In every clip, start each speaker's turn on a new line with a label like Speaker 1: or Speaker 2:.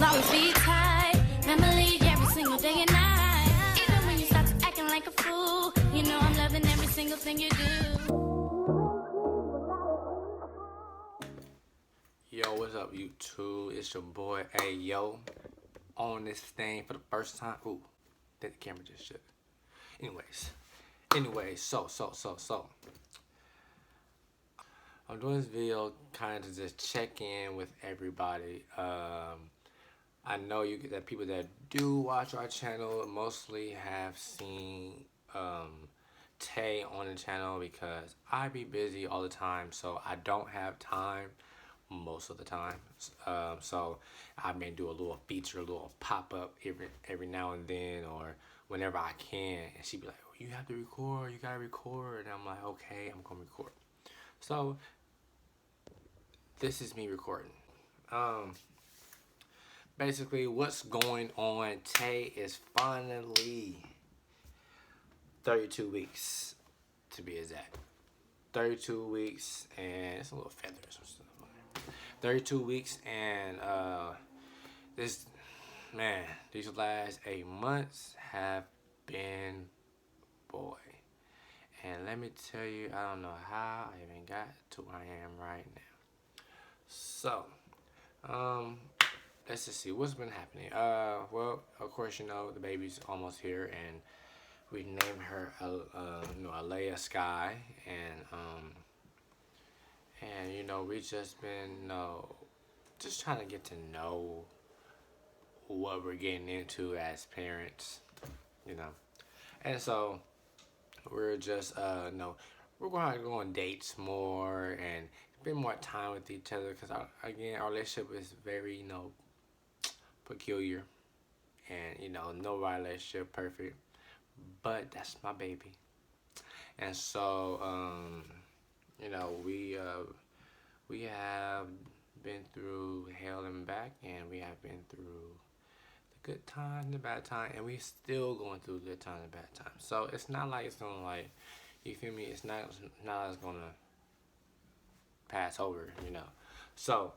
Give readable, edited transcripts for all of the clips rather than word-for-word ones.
Speaker 1: always be tight. Family every single day and night. Even when you start to acting like a fool, you know I'm loving every single thing you do.
Speaker 2: Yo, what's up, YouTube? It's your boy, Ayo, on this thing for the first time. Ooh, that the camera just shook. Anyways, so. I'm doing this video kind of to just check in with everybody. I know that people that do watch our channel mostly have seen Tay on the channel because I be busy all the time, so I don't have time most of the time. So I may do a little feature, a little pop-up every now and then or whenever I can, and she be like, oh, you have to record, you gotta record, and I'm like, okay, I'm gonna record. So this is me recording. Basically what's going on, Tay is finally 32 weeks to be exact. 32 weeks and it's a little feathers and stuff. 32 weeks and these last 8 months have been, boy. And let me tell you, I don't know how I even got to where I am right now. So, let's just see what's been happening. Well, of course, you know, the baby's almost here and we named her, Alaya Skye, and you know, we just been, just trying to get to know what we're getting into as parents, you know, and so we're just, we're going to go on dates more and spend more time with each other because, again, our relationship is very, peculiar, and, no relationship perfect, but that's my baby. And so, we have been through hell and back, and we have been through the good times and the bad times, and we still going through good times and bad times. So it's not like it's gonna, like, you feel me? It's not gonna pass over, So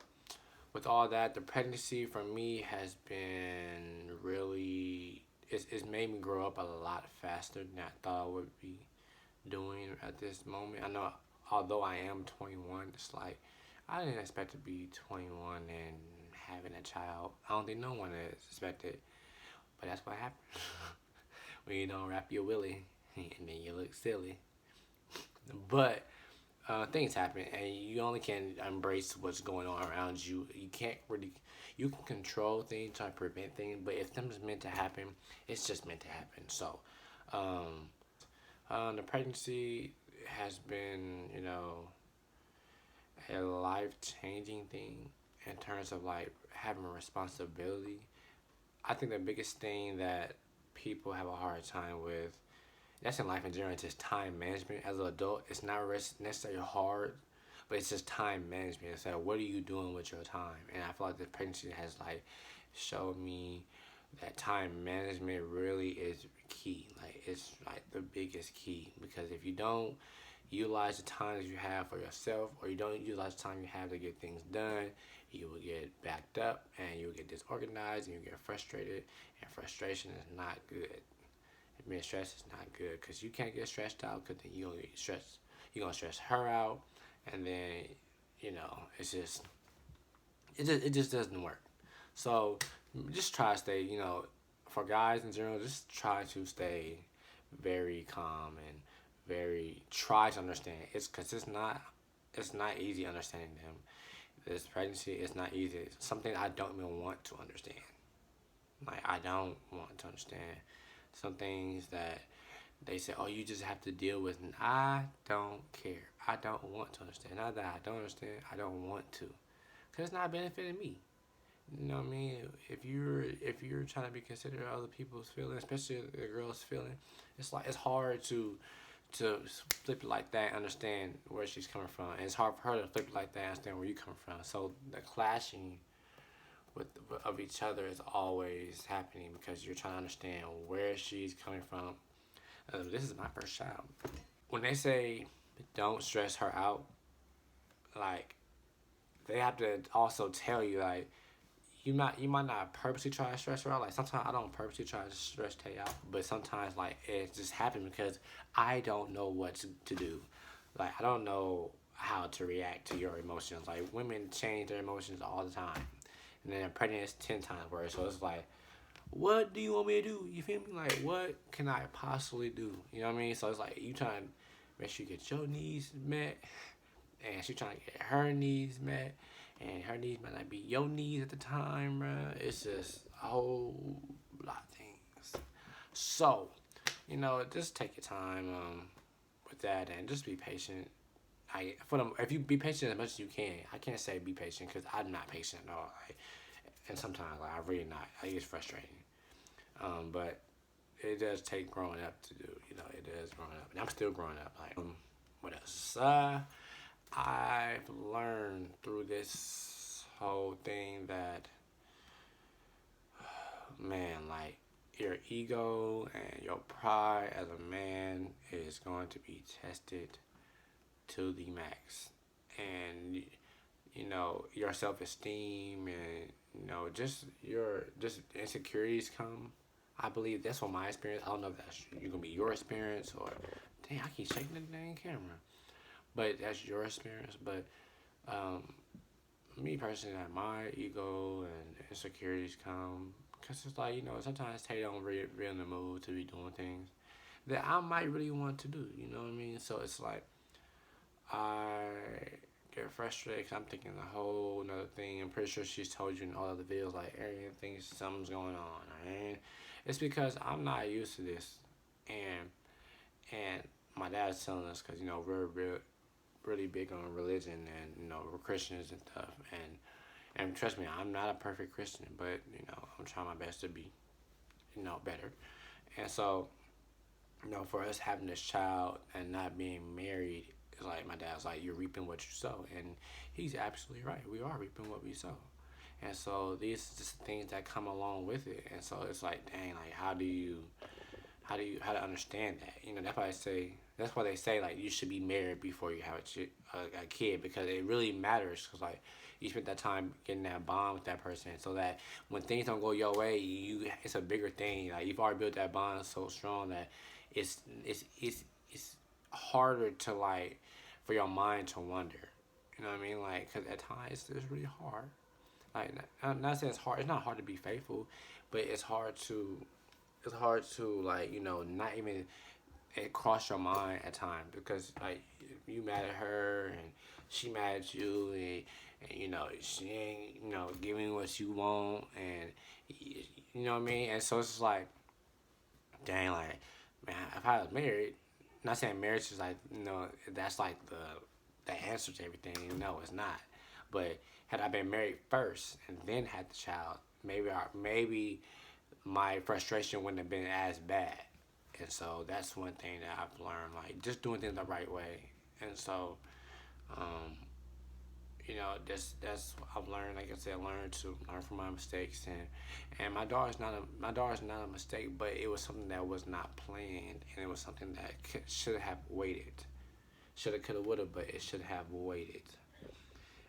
Speaker 2: with all that, the pregnancy for me has been really, it's made me grow up a lot faster than I thought I would be doing at this moment. I know, although I am 21, it's like I didn't expect to be 21 and having a child. I don't think no one expected, but that's what happens when you don't wrap your willy and then you look silly. But things happen, and you only can embrace what's going on around you. You can't really, you can control things, try to prevent things, but if something's meant to happen, it's just meant to happen. So the pregnancy has been, a life-changing thing in terms of, like, having a responsibility. I think the biggest thing that people have a hard time with, that's in life in general, it's just time management. As an adult, it's not necessarily hard, but it's just time management. It's like, what are you doing with your time? And I feel like the pregnancy has, like, showed me that time management really is key. Like, it's, like, the biggest key, because if you don't utilize the time that you have for yourself, or you don't utilize the time you have to get things done, you will get backed up and you will get disorganized and you get frustrated, and frustration is not good. Being stressed is not good, because you can't get stressed out, because then you're gonna get stressed. You're gonna stress her out, and then it just doesn't work. So just try to stay, for guys in general, just try to stay very calm and try to understand. It's not easy understanding them. This pregnancy is not easy. It's something I don't even want to understand. Like, I don't want to understand some things that they say, oh, you just have to deal with, and I don't care. I don't want to understand. Not that I don't understand, I don't want to, because it's not benefiting me. You know what I mean? If you're trying to be considerate of other people's feelings, especially a girl's feeling, it's hard to flip it like that, understand where she's coming from, and it's hard for her to flip it like that, understand where you come from. So the clashing of each other is always happening, because you're trying to understand where she's coming from. This is my first child. When they say don't stress her out, like, they have to also tell you, like, you might not purposely try to stress her out. Like sometimes I don't purposely try to stress Tay out, but sometimes like it just happens because I don't know what to do. Like I don't know how to react to your emotions. Like women change their emotions all the time, and then pregnant is 10 times worse. So it's like, what do you want me to do? You feel me? Like what can I possibly do? You know what I mean? So it's like you trying to make sure you get your needs met, and she trying to get her needs met, and her needs might not be your needs at the time, bruh. It's just a whole lot of things. So, just take your time with that and just be patient. If you be patient as much as you can, I can't say be patient because I'm not patient at all. And sometimes I really not. I get frustrating. But it does take growing up to do. It does growing up, and I'm still growing up. Like, what else? I've learned through this whole thing that, man, like your ego and your pride as a man is going to be tested to the max, and your self-esteem and just insecurities come. I believe that's from my experience. I don't know if that's you're gonna be your experience or dang, I keep shaking the dang camera, but that's your experience. But me personally, like my ego and insecurities come because it's like sometimes Tay don't really in the mood to be doing things that I might really want to do. You know what I mean? So it's like I get frustrated because I'm thinking a whole another thing. I'm pretty sure she's told you in all of the videos, like, Arian thinks something's going on. And it's because I'm not used to this. And my dad's telling us because, we're really big on religion and, we're Christians and stuff. And trust me, I'm not a perfect Christian, but, I'm trying my best to be, better. And so, for us having this child and not being married, it's like my dad's like, you're reaping what you sow. And he's absolutely right. We are reaping what we sow. And so these are just things that come along with it. And so it's like, dang, like how to understand that? That's why they say like you should be married before you have a kid, because it really matters. Because like you spent that time getting that bond with that person, so that when things don't go your way, it's a bigger thing. Like you've already built that bond so strong that it's harder to like for your mind to wander. You know what I mean? Like, cause at times it's really hard. Like, I'm not saying it's hard. It's not hard to be faithful, but it's hard to like not even it cross your mind at times, because like you mad at her and she mad at you, and she ain't giving you what you want, and you know what I mean. And so it's just like, dang, like, man, if I was married, not saying marriage is like that's like the answer to everything. No, it's not. But had I been married first and then had the child, maybe my frustration wouldn't have been as bad. And so that's one thing that I've learned, like just doing things the right way. And so, um, that's what I've learned. Like I said, learn from my mistakes, and my daughter's not a mistake, but it was something that was not planned, and it was something that should have waited. Shoulda, coulda, woulda, but it should have waited.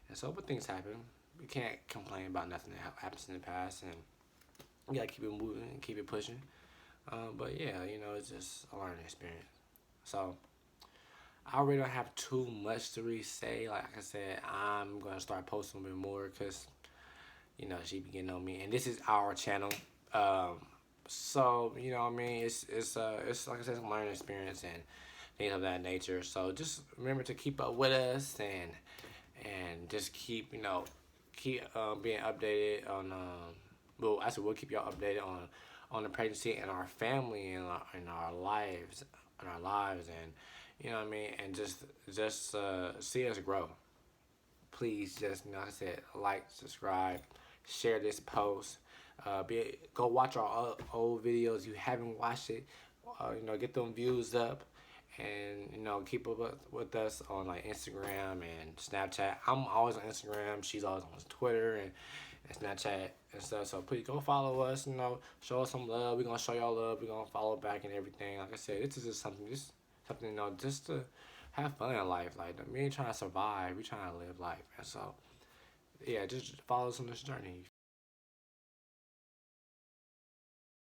Speaker 2: And so, but things happen. We can't complain about nothing that happens in the past, and you gotta keep it moving and keep it pushing. But yeah, it's just a learning experience. So I really don't have too much to really say. Like I said, I'm gonna start posting a bit more because she be getting on me, and this is our channel. So what I mean, it's like I said, it's a learning experience and things of that nature. So just remember to keep up with us and just keep being updated on well, actually we'll keep y'all updated on the pregnancy and our family and our lives and what I mean, and just see us grow. Please just like I said, like, subscribe, share this post. Go watch our old videos. You haven't watched it, get them views up, and keep up with us on like Instagram and Snapchat. I'm always on Instagram. She's always on Twitter and Snapchat and stuff. So please go follow us. Show us some love. We're gonna show y'all love. We're gonna follow back and everything. Like I said, this is just something, just to have fun in life. Like we ain't trying to survive. We trying to live life. And so yeah, just follow us on this journey.